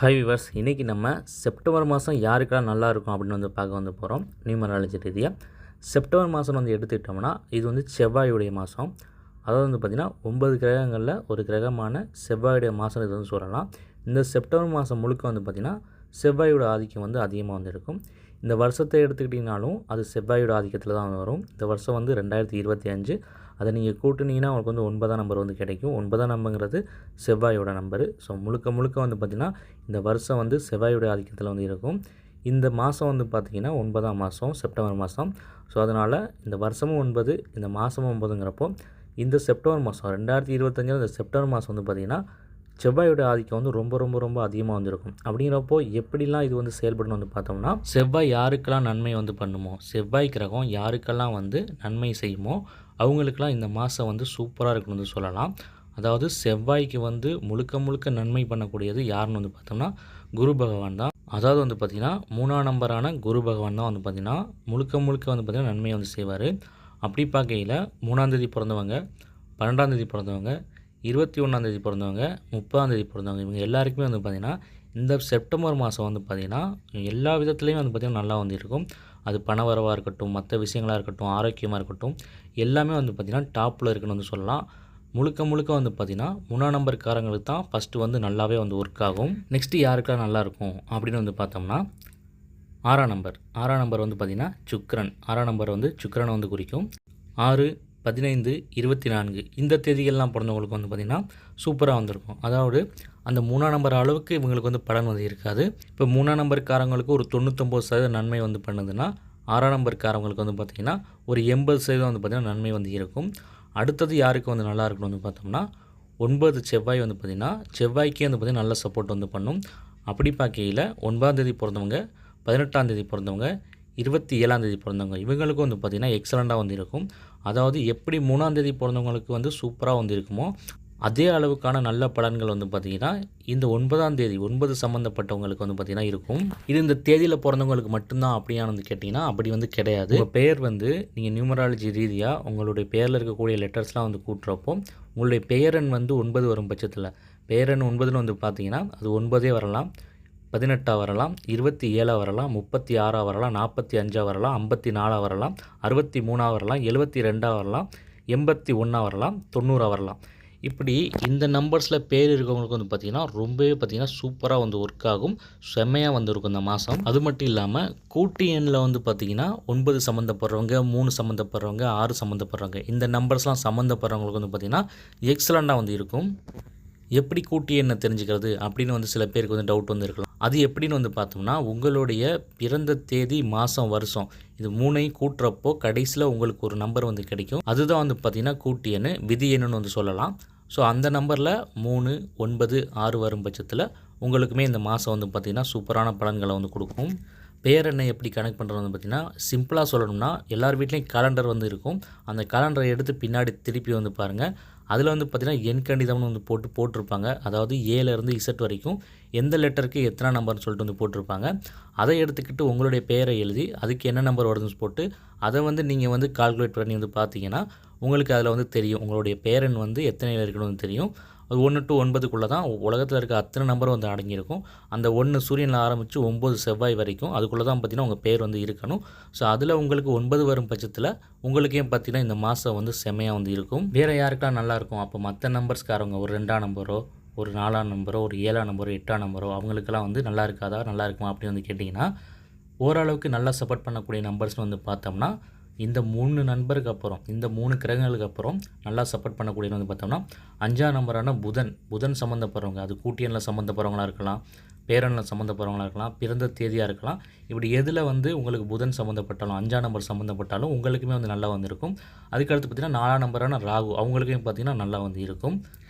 Hi viewers, இன்றைக்கி நம்ம September மாதம் யாருக்கெல்லாம் நல்லா இருக்கும் அப்படின்னு வந்து பார்க்க போகிறோம். நியூமராலஜி ரீதியாக செப்டம்பர் மாதம் வந்து எடுத்துக்கிட்டோம்னா இது வந்து செவ்வாயுடைய மாதம். அதாவது வந்து பார்த்திங்கன்னா 9 கிரகங்களில் ஒரு கிரகமான செவ்வாயுடைய மாதம் இது வந்து சொல்லலாம். இந்த செப்டம்பர் மாதம் முழுக்க வந்து பார்த்திங்கன்னா செவ்வாயோட ஆதிக்கம் வந்து அதிகமாக வந்து இருக்கும். இந்த வருஷத்தை எடுத்துக்கிட்டிங்கனாலும் அது செவ்வாயோட ஆதிக்கத்தில் தான் வரும். இந்த வருஷம் வந்து 2025. அதை நீங்கள் கூட்டினீங்கன்னா உங்களுக்கு வந்து 9ஆம் நம்பர் வந்து கிடைக்கும். 9ஆம் நம்பருங்கிறது செவ்வாயோட நம்பரு. ஸோ முழுக்க வந்து பார்த்திங்கன்னா இந்த வருஷம் வந்து செவ்வாயோட ஆதிக்கத்தில் வந்து இருக்கும். இந்த மாதம் வந்து பார்த்திங்கன்னா 9ஆம் மாதம் செப்டம்பர் மாதம். ஸோ அதனால் இந்த வருஷமும் 9, இந்த மாதமும் 9ங்கிறப்போ இந்த செப்டம்பர் மாதம் 2025 இந்த செப்டம்பர் மாதம் வந்து பார்த்திங்கன்னா செவ்வாயோட ஆதிக்கம் வந்து ரொம்ப அதிகமாக வந்துருக்கும். அப்படிங்கிறப்போ எப்படிலாம் இது வந்து செயல்படணும் வந்து பார்த்தோம்னா, செவ்வாய் யாருக்கெல்லாம் நன்மை வந்து பண்ணுமோ, செவ்வாய் கிரகம் யாருக்கெல்லாம் வந்து நன்மை செய்யுமோ அவங்களுக்கெல்லாம் இந்த மாதம் வந்து சூப்பராக இருக்குன்னு வந்து சொல்லலாம். அதாவது செவ்வாய்க்கு வந்து முழுக்க நன்மை பண்ணக்கூடியது யாருன்னு வந்து பார்த்தோம்னா குரு பகவான் தான். அதாவது வந்து பார்த்திங்கன்னா 3ஆம் நம்பரான குரு பகவான் தான் வந்து பார்த்திங்கன்னா முழுக்க வந்து பார்த்திங்கன்னா நன்மையை வந்து செய்வார். அப்படி பார்க்கையில் 3ஆம் தேதி பிறந்தவங்க, 12ஆம் தேதி பிறந்தவங்க, 21ஆம் தேதி பிறந்தவங்க, 30ஆம் தேதி பிறந்தவங்க இவங்க எல்லாருக்குமே வந்து பார்த்திங்கன்னா இந்த செப்டம்பர் மாதம் வந்து பார்த்திங்கன்னா எல்லா விதத்துலேயும் வந்து பார்த்திங்கன்னா நல்லா வந்து இருக்கும். அது பணவரவாக இருக்கட்டும், மற்ற விஷயங்களாக இருக்கட்டும், ஆரோக்கியமாக இருக்கட்டும், எல்லாமே வந்து பார்த்திங்கன்னா டாப்பில் இருக்குன்னு வந்து சொல்லலாம். முழுக்க வந்து பார்த்திங்கன்னா 3ஆம் நம்பர்காரங்களுக்கு தான் ஃபஸ்ட்டு வந்து நல்லாவே வந்து ஒர்க் ஆகும். நெக்ஸ்ட்டு யாருக்கெல்லாம் நல்லாயிருக்கும் அப்படின்னு வந்து பார்த்தோம்னா 6ஆம் நம்பர் வந்து பார்த்திங்கன்னா சுக்கிரன். 6ஆம் நம்பர் வந்து சுக்கிரனை வந்து குறிக்கும். 6, 15, 24 இந்த தேதிகள்லாம் பிறந்தவங்களுக்கு வந்து பார்த்திங்கன்னா சூப்பராக வந்திருக்கும். அதாவது அந்த 3ஆம் நம்பர் அளவுக்கு இவங்களுக்கு வந்து பலன் வந்து இருக்காது. இப்போ 3ஆம் நம்பர்காரங்களுக்கு ஒரு 99% நன்மை வந்து பண்ணுதுன்னா 6ஆம் நம்பர்காரங்களுக்கு வந்து பார்த்திங்கன்னா ஒரு 80% வந்து பார்த்திங்கன்னா நன்மை வந்து இருக்கும். அடுத்தது யாருக்கு வந்து நல்லா இருக்கணும் வந்து பார்த்தோம்னா 9 செவ்வாய் வந்து பார்த்திங்கன்னா செவ்வாய்க்கே வந்து பார்த்திங்கன்னா நல்ல சப்போர்ட் வந்து பண்ணும். அப்படி பார்க்கையில் 9ஆம் தேதி பிறந்தவங்க, 18ஆம் தேதி பிறந்தவங்க, 27ஆம் தேதி பிறந்தவங்க இவங்களுக்கும் வந்து பார்த்திங்கன்னா எக்ஸலண்ட்டாக வந்து இருக்கும். அதாவது எப்படி 3ஆம் தேதி பிறந்தவங்களுக்கு வந்து சூப்பராக வந்து இருக்குமோ அதே அளவுக்கான நல்ல பலன்கள் வந்து பார்த்திங்கன்னா இந்த 9ஆம் தேதி 9 சம்மந்தப்பட்டவங்களுக்கு வந்து பார்த்திங்கன்னா இருக்கும். இது இந்த தேதியில் பிறந்தவங்களுக்கு மட்டும்தான் அப்படியானு வந்து கேட்டிங்கன்னா அப்படி வந்து கிடையாது. உங்கள் பெயர் வந்து நீங்கள் நியூமராலஜி ரீதியாக உங்களுடைய பெயரில் இருக்கக்கூடிய லெட்டர்ஸ்லாம் வந்து கூட்டுறப்போ உங்களுடைய பெயரெண் வந்து 9 வரும் பட்சத்தில் பெயரெண் 9ன்னு வந்து பார்த்திங்கன்னா அது 9 வரலாம், 18 வரலாம், 27 வரலாம், 36 வரலாம், 45 வரலாம், 54 வரலாம், 63 வரலாம், 72 வரலாம், 81 வரலாம், 90 வரலாம். இப்படி இந்த நம்பர்ஸில் பேர் இருக்கவங்களுக்கு வந்து பார்த்திங்கன்னா ரொம்பவே பார்த்திங்கன்னா சூப்பராக வந்து ஒர்க் ஆகும். செம்மையாக வந்து இருக்கும் இந்த மாதம். அது மட்டும் இல்லாமல் கூட்டு எண்ணில் வந்து பார்த்திங்கன்னா 9 சம்மந்தப்படுறவங்க, 3 சம்மந்தப்படுறவங்க, 6 சம்மந்தப்படுறவங்க இந்த நம்பர்ஸ்லாம் சம்மந்தப்படுறவங்களுக்கு வந்து பார்த்திங்கன்னா எக்ஸலண்ட்டாக வந்து இருக்கும். எப்படி கூட்டி எண்ணை தெரிஞ்சுக்கிறது அப்படின்னு வந்து சில பேருக்கு வந்து டவுட் வந்து இருக்கலாம். அது எப்படின்னு வந்து பார்த்தோம்னா உங்களுடைய பிறந்த தேதி, மாதம், வருஷம் இது 3ஐயும் கூட்டுறப்போ கடைசியில் உங்களுக்கு ஒரு நம்பர் வந்து கிடைக்கும். அதுதான் வந்து பார்த்திங்கன்னா கூட்டி எண், விதி எண்ணுன்னு வந்து சொல்லலாம். ஸோ அந்த நம்பரில் 3, 9, 6 வரும் பட்சத்தில் உங்களுக்குமே இந்த மாதம் வந்து பார்த்திங்கன்னா சூப்பரான பலன்களை வந்து கொடுக்கும். பேரெண்ணை எப்படி கனெக்ட் பண்ணுறது வந்து பார்த்திங்கன்னா சிம்பிளாக சொல்லணும்னா எல்லார் வீட்லேயும் கேலண்டர் வந்து இருக்கும். அந்த கேலண்டரை எடுத்து பின்னாடி திருப்பி வந்து பாருங்கள். அதில் வந்து பார்த்திங்கன்னா எண் கணிதம்னு வந்து போட்டிருப்பாங்க. அதாவது ஏலேருந்து இசட் வரைக்கும் எந்த லெட்டருக்கு எத்தனை நம்பர்னு சொல்லிட்டு வந்து போட்டிருப்பாங்க. அதை எடுத்துக்கிட்டு உங்களுடைய பெயரை எழுதி அதுக்கு என்ன நம்பர் வருதுன்னு போட்டு அதை வந்து நீங்கள் வந்து கால்குலேட் பண்ணி வந்து பார்த்தீங்கன்னா உங்களுக்கு அதில் வந்து தெரியும் உங்களுடைய பேரெண் வந்து எத்தனை இருக்கணும்னு தெரியும். அது 1 to 9க்குள்ளே தான் உலகத்தில் இருக்க அத்தனை நம்பரும் வந்து அடங்கியிருக்கும். அந்த 1 சூரியனில் ஆரம்பித்து 9 செவ்வாய் வரைக்கும் அதுக்குள்ளே தான் பார்த்திங்கன்னா உங்கள் பேர் வந்து இருக்கணும். ஸோ அதில் உங்களுக்கு 9 வரும் பட்சத்தில் உங்களுக்கே பார்த்திங்கன்னா இந்த மாதம் வந்து செம்மையாக வந்து இருக்கும். வேறு யாருக்கெல்லாம் நல்லாயிருக்கும் அப்போ மற்ற நம்பர்ஸ்காரவங்க ஒரு 2ஆம் நம்பரோ, ஒரு 4ஆம் நம்பரோ, ஒரு 7ஆம் நம்பரோ, 8ஆம் நம்பரோ அவங்களுக்கெல்லாம் வந்து நல்லா இருக்காதா, நல்லா இருக்குமா அப்படின்னு வந்து கேட்டிங்கன்னா ஓரளவுக்கு நல்லா சப்போர்ட் பண்ணக்கூடிய நம்பர்ஸ்னு வந்து பார்த்தோம்னா இந்த 3 நண்பருக்கு அப்புறம் இந்த 3 கிரகங்களுக்கு அப்புறம் நல்லா சப்போர்ட் பண்ணக்கூடியது வந்து பார்த்தோம்னா 5ஆம் நம்பரான புதன் சம்மந்தப்படுறவங்க, அது கூட்டியனில் சம்மந்தப்படுறவங்களாக இருக்கலாம், பேரனில் சம்மந்தப்படுறவங்களாக இருக்கலாம், பிறந்த தேதியாக இருக்கலாம். இப்படி எதில் வந்து உங்களுக்கு புதன் சம்மந்தப்பட்டாலும் 5ஆம் நம்பர் சம்மந்தப்பட்டாலும் உங்களுக்குமே வந்து நல்லா வந்து இருக்கும். அதுக்கடுத்து பார்த்திங்கன்னா 4ஆம் நம்பரான ராகு அவங்களுக்குமே பார்த்திங்கன்னா நல்லா வந்து இருக்கும்.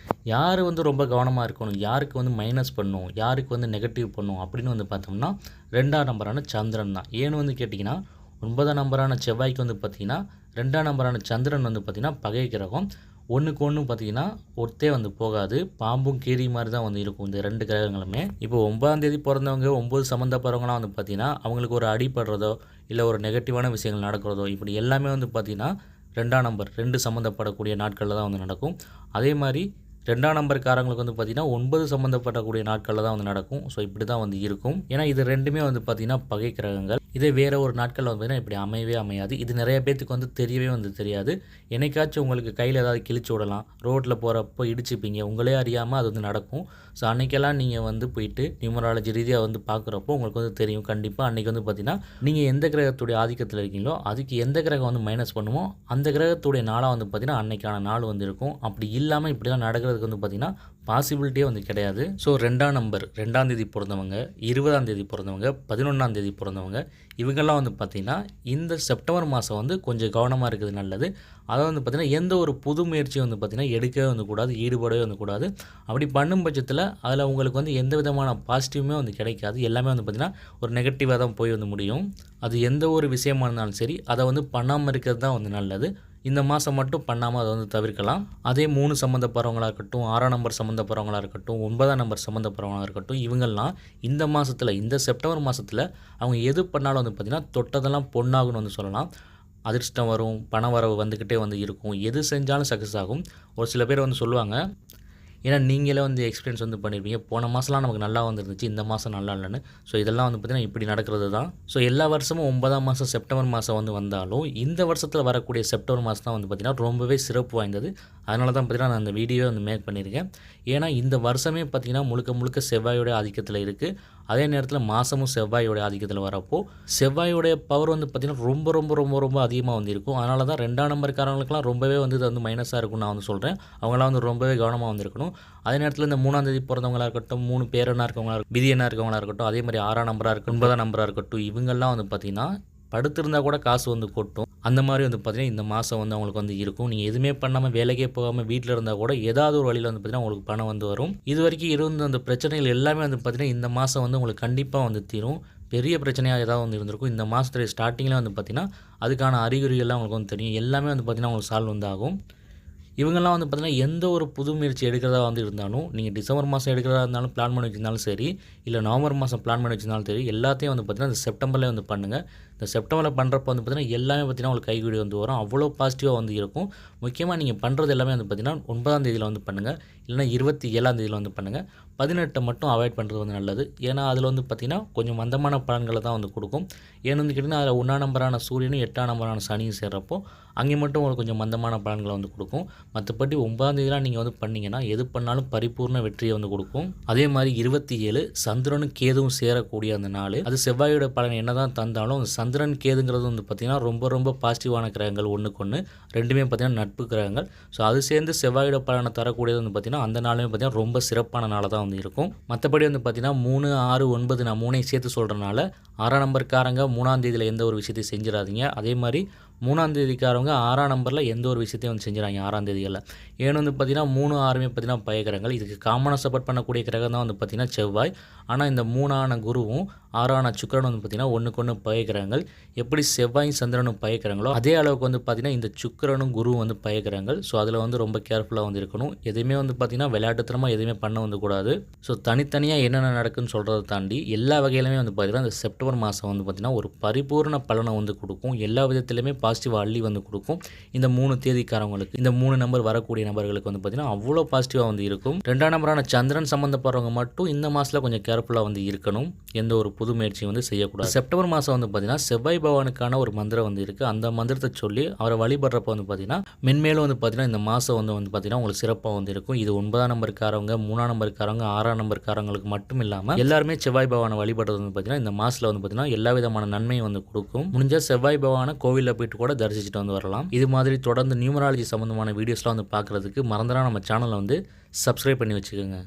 யார் வந்து ரொம்ப கவனமாக இருக்கணும், யாருக்கு வந்து மைனஸ் பண்ணும், யாருக்கு வந்து நெகட்டிவ் பண்ணும் அப்படின்னு வந்து பார்த்தோம்னா 2ஆம் நம்பரான சந்திரன் தான். ஏன்னு வந்து கேட்டிங்கன்னா 9ஆம் நம்பரான செவ்வாய்க்கு வந்து பார்த்திங்கன்னா 2ஆம் நம்பரான சந்திரன் வந்து பார்த்திங்கன்னா பகை கிரகம். ஒன்றுக்கு ஒன்று பார்த்திங்கன்னா ஒருத்தே வந்து போகாது, பாம்பும் கீரி மாதிரி தான் வந்து இருக்கும் இந்த 2 கிரகங்களுமே. இப்போ 9ஆம் தேதி பிறந்தவங்க 9 சம்மந்தப்படுறவங்களாம் வந்து பார்த்திங்கன்னா அவங்களுக்கு ஒரு அடிப்படுறதோ இல்லை ஒரு நெகட்டிவான விஷயங்கள் நடக்கிறதோ இப்படி எல்லாமே வந்து பார்த்திங்கன்னா 2ஆம் நம்பர் 2 சம்மந்தப்படக்கூடிய நாட்களில் தான் வந்து நடக்கும். அதே மாதிரி 2ஆம் நம்பர்காரங்களுக்கு வந்து பார்த்திங்கன்னா 9 சம்மந்தப்படக்கூடிய நாட்களில் தான் வந்து நடக்கும். ஸோ இப்படி தான் வந்து இருக்கும். ஏன்னா இது ரெண்டுமே வந்து பார்த்திங்கன்னா பகை கிரகங்கள். இதே வேறு ஒரு நாட்களில் வந்து பார்த்திங்கன்னா இப்படி அமையவே அமையாது. இது நிறைய பேத்துக்கு வந்து தெரியவே வந்து தெரியாது. என்னைக்காச்சும் உங்களுக்கு கையில் ஏதாவது கிழிச்சு விடலாம், ரோட்டில் போகிறப்போ இடிச்சுப்பீங்க, உங்களே அறியாமல் அது வந்து நடக்கும். ஸோ அன்றைக்கெல்லாம் நீங்கள் வந்து போயிட்டு நியூமராலஜி ரீதியாக வந்து பார்க்குறப்போ உங்களுக்கு வந்து தெரியும். கண்டிப்பாக அன்றைக்கி வந்து பார்த்திங்கன்னா நீங்கள் எந்த கிரகத்துடைய ஆதிக்கத்தில் இருக்கீங்களோ அதுக்கு எந்த கிரகம் வந்து மைனஸ் பண்ணுமோ அந்த கிரகத்துடைய நாளாக வந்து பார்த்திங்கன்னா அன்றைக்கான நாள் வந்து இருக்கும். அப்படி இல்லாமல் இப்படிலாம் நடக்கிறதுக்கு வந்து பார்த்திங்கன்னா பாசிபிலிட்டியே வந்து கிடையாது. ஸோ 2ஆம் நம்பர் 2ஆம் தேதி பிறந்தவங்க, 20ஆம் தேதி பிறந்தவங்க, 11ஆம் தேதி பிறந்தவங்க இவங்கெல்லாம் வந்து பார்த்திங்கன்னா இந்த செப்டம்பர் மாதம் வந்து கொஞ்சம் கவனமாக இருக்கிறது நல்லது. அதை வந்து பார்த்திங்கன்னா எந்த ஒரு புது முயற்சியும் வந்து பார்த்திங்கன்னா எடுக்கவே வந்து கூடாது, ஈடுபடவே வந்து கூடாது. அப்படி பண்ணும் பட்சத்தில் அதில் உங்களுக்கு வந்து எந்த விதமான பாசிட்டிவுமே வந்து கிடைக்காது. எல்லாமே வந்து பார்த்திங்கன்னா ஒரு நெகட்டிவாக தான் போய் வந்து முடியும். அது எந்த ஒரு விஷயமா இருந்தாலும் சரி அதை வந்து பண்ணாமல் இருக்கிறது தான் வந்து நல்லது. இந்த மாதம் மட்டும் பண்ணாமல் அதை வந்து தவிர்க்கலாம். அதே 3 சம்மந்தப்படுறவங்களாக இருக்கட்டும், 6ஆம் நம்பர் சம்மந்தப்படுறவங்களாக இருக்கட்டும், 9ஆம் நம்பர் சம்மந்தப்படுறவங்களாக இருக்கட்டும், இவங்கெல்லாம் இந்த மாதத்தில் இந்த செப்டம்பர் மாதத்தில் அவங்க எது பண்ணாலும் வந்து பார்த்திங்கன்னா தொட்டதெல்லாம் பொண்ணாகுன்னு வந்து சொல்லலாம். அதிர்ஷ்டம் வரும், பண வரவு வந்துக்கிட்டே வந்து இருக்கும், எது செஞ்சாலும் சக்ஸஸ் ஆகும். ஒரு சில பேர் வந்து சொல்லுவாங்க, ஏன்னா நீங்களே வந்து எக்ஸ்பீரியன்ஸ் வந்து பண்ணியிருப்பீங்க, போன மாதம்லாம் நமக்கு நல்லா வந்துருந்துச்சு, இந்த மாதம் நல்லா இல்லைன்னு. ஸோ இதெல்லாம் வந்து பார்த்திங்கன்னா இப்படி நடக்கிறது தான். ஸோ எல்லா வருஷமும் 9ஆம் மாதம் செப்டம்பர் மாதம் வந்து வந்தாலும் இந்த வருஷத்தில் வரக்கூடிய செப்டம்பர் மாதம் தான் வந்து பார்த்திங்கன்னா ரொம்பவே சிறப்பு வாய்ந்தது. அதனால தான் பார்த்திங்கன்னா நான் அந்த வீடியோவை வந்து மேக் பண்ணியிருக்கேன். ஏன்னா இந்த வருஷமே பார்த்திங்கன்னா முழுக்க முழுக்க செவ்வாயோடைய ஆதிக்கத்தில் இருக்குது. அதே நேரத்தில் மாதமும் செவ்வாயோடைய ஆதிக்கத்தில் வரப்போ செவ்வாயோடைய பவர் வந்து பார்த்திங்கன்னா ரொம்ப ரொம்ப ரொம்ப ரொம்ப அதிகமாக வந்து இருக்கும். அதனால தான் 2ஆம் நம்பர்காரங்களுக்குலாம் ரொம்பவே வந்து இது வந்து மைனஸாக இருக்கும்னு நான் வந்து சொல்கிறேன். அவங்களாம் வந்து ரொம்பவே கவனமாக வந்து இருக்கணும். அதே நேரத்தில் இந்த 3ஆம் தேதி பிறந்தவங்களாக இருக்கட்டும், 3 பேரனாக இருக்கவங்களா விதியனாக இருக்கவங்களா இருக்கட்டும், அதே மாதிரி 6ஆம் நம்பராக இருக்கட்டும், 9ஆம் நம்பராக இருக்கட்டும், இவங்கெல்லாம் வந்து பார்த்திங்கன்னா படுத்திருந்தால் கூட காசு வந்து கொட்டும். அந்த மாதிரி வந்து பார்த்திங்கன்னா இந்த மாதம் வந்து அவங்களுக்கு வந்து இருக்கும். நீங்கள் எதுவுமே பண்ணாமல் வேலைக்கே போகாமல் வீட்டில் இருந்தால் கூட ஏதாவது ஒரு வழியில் வந்து பார்த்திங்கன்னா உங்களுக்கு பணம் வந்து வரும். இது வரைக்கும் இருந்த அந்த பிரச்சனைகள் எல்லாமே வந்து பார்த்திங்கன்னா இந்த மாதம் வந்து உங்களுக்கு கண்டிப்பாக வந்து தீரும். பெரிய பிரச்சனையாக ஏதாவது வந்து இருந்திருக்கும். இந்த மாதத்துடைய ஸ்டார்டிங்கில் வந்து பார்த்திங்கன்னா அதுக்கான அறிகுறிகள்லாம் உங்களுக்கு வந்து தெரியும். எல்லாமே வந்து பார்த்திங்கன்னா உங்களுக்கு சால்வ் வந்து ஆகும். இவங்கெல்லாம் வந்து பார்த்திங்கன்னா எந்த ஒரு புது முயற்சி எடுக்கிறதா வந்து இருந்தாலும், நீங்கள் டிசம்பர் மாதம் எடுக்கிறதா இருந்தாலும் பிளான் பண்ணி வச்சிருந்தாலும் சரி, இல்லை நவம்பர் மாதம் பிளான் பண்ணி வச்சிருந்தாலும் சரி, எல்லாத்தையும் வந்து பார்த்திங்கன்னா இந்த செப்டம்பர்லேயே வந்து பண்ணுங்கள். இந்த செப்டம்பரில் பண்ணுறப்போ வந்து பார்த்திங்கன்னா எல்லாமே பார்த்திங்கன்னா உங்களுக்கு கைகூடி வந்து வரும். அவ்வளோ பாசிட்டிவாக வந்து இருக்கும். முக்கியமாக நீங்கள் பண்ணுறது எல்லாமே வந்து பார்த்திங்கன்னா 9ஆம் தேதியில் வந்து பண்ணுங்கள், இல்லைனா 27ஆம் தேதியில் வந்து பண்ணுங்கள். 18 மட்டும் அவாய்ட் பண்ணுறது வந்து நல்லது. ஏன்னா அதில் வந்து பார்த்திங்கன்னா கொஞ்சம் மந்தமான பலன்களை தான் வந்து கொடுக்கும். ஏன்னு வந்து கேட்டிங்கன்னா அதில் 1ஆம் நம்பரான சூரியனும் 8ஆம் நம்பரான சனியும் சேர்றப்போ அங்கே மட்டும் உங்களுக்கு கொஞ்சம் மந்தமான பலன்களை வந்து கொடுக்கும். மற்றபடி 9ஆம் தேதிலாம் நீங்கள் வந்து பண்ணிங்கன்னா எது பண்ணாலும் பரிபூர்ண வெற்றியை வந்து கொடுக்கும். அதே மாதிரி 27 சந்திரனும் கேதுவும் சேரக்கூடிய அந்த நாள், அது செவ்வாயோட பலன் என்ன தான் தந்தாலும் சந்திரன் கேதுங்கிறது வந்து பார்த்திங்கன்னா ரொம்ப ரொம்ப பாசிட்டிவான கிரகங்கள். ஒன்றுக்கு ஒன்று ரெண்டுமே பார்த்திங்கன்னா நட்பு கிரகங்கள். ஸோ அது சேர்ந்து செவ்வாயோட பலனை தரக்கூடியது வந்து பார்த்திங்கன்னா அந்த நாளுமே பார்த்திங்கன்னா ரொம்ப சிறப்பான நாளாக தான் வந்து இருக்கும். மற்றபடி வந்து பார்த்திங்கன்னா 3, 6, 9 நான் 3ஐயும் சேர்த்து சொல்கிறனால 6ஆம் நம்பர்காரங்க 3ஆம் தேதியில் எந்த ஒரு விஷயத்தையும் செஞ்சிடாதீங்க. அதே மாதிரி 3ஆம் தேதிக்காரவங்க 6ஆம் நம்பரில் எந்த ஒரு விஷயத்தையும் வந்து செஞ்சிடாங்க 6ஆம் தேதியில். ஏன்னு வந்து பார்த்திங்கன்னா 3, 6மே பார்த்திங்கன்னா பயக்கிரகங்கள். இதுக்கு காமனாக சப்போர்ட் பண்ணக்கூடிய கிரகம் தான் வந்து பார்த்திங்கன்னா செவ்வாய். ஆனால் இந்த 3ஆன குருவும் 6ஆன சுக்கிரனும் வந்து பார்த்திங்கன்னா ஒன்றுக்கு ஒன்று பயக்கிரகங்கள். எப்படி செவ்வாயும் சந்திரனும் பயக்கிரங்களோ அதே அளவுக்கு வந்து பார்த்திங்கன்னா இந்த சுக்கிரனும் குருவும் வந்து பயக்கிரகங்கள். ஸோ அதில் வந்து ரொம்ப கேர்ஃபுல்லாக வந்து இருக்கணும். எதுவுமே வந்து பார்த்திங்கன்னா விளையாட்டுத்தனமாக எதுவுமே பண்ண வந்து கூடாது. ஸோ தனித்தனியாக என்னென்ன நடக்குன்னு சொல்கிறத தாண்டி எல்லா வகையிலுமே வந்து பார்த்திங்கன்னா இந்த செப்டம்பர் மாதம் வந்து பார்த்திங்கன்னா ஒரு பரிபூர்ண பலனை வந்து கொடுக்கும். எல்லா விதத்திலுமே பாசிட்டிவாக அள்ளி வந்து கொடுக்கும். இந்த 3 தேதிக்காரவங்களுக்கு, இந்த 3 நம்பர் வரக்கூடிய நபர்களுக்கு வந்து பார்த்திங்கன்னா அவ்வளோ பாசிட்டிவாக வந்து இருக்கும். 2ஆம் நம்பரான சந்திரன் சம்மந்தப்படுறவங்க மட்டும் இந்த மாதத்தில் கொஞ்சம் கேர்ஃபுல்லாக வந்து இருக்கணும். எந்த ஒரு புது முயற்சியும் வந்து செய்யக்கூடாது. செப்டம்பர் மாதம் வந்து பார்த்திங்கன்னா செவ்வாய் பகவானுக்கான ஒரு மந்திரம் வந்து இருக்குது. அந்த மந்திரத்தை சொல்லி அவரை வழிபடுறப்போ வந்து பார்த்திங்கன்னா மென்மேலும் வந்து பார்த்திங்கன்னா இந்த மாதம் வந்து பார்த்திங்கன்னா உங்களுக்கு சிறப்பாக வந்து இருக்கும். இது 9ஆம் நம்பர்காரவங்க, 3ஆம் நம்பர்காரவங்க, 6ஆம் நம்பர்காரங்களுக்கு மட்டும் இல்லாமல் எல்லாருமே செவ்வாய் பகவானை வழிபடுறது வந்து பார்த்திங்கன்னா இந்த மாதத்தில் வந்து பார்த்திங்கன்னா எல்லா விதமான நன்மையும் வந்து கொடுக்கும். முடிஞ்சால் செவ்வாய் பகவானை கோவிலில் போயிட்டு கூட தரிசிச்சுட்டு வந்து வரலாம். இது மாதிரி தொடர்ந்து நியூமராலஜி சம்மந்தமான வீடியோஸ்லாம் வந்து பார்க்குறதுக்கு மறந்துடாம நம்ம சேனலை வந்து சப்ஸ்கிரைப் பண்ணி வச்சுக்கோங்க.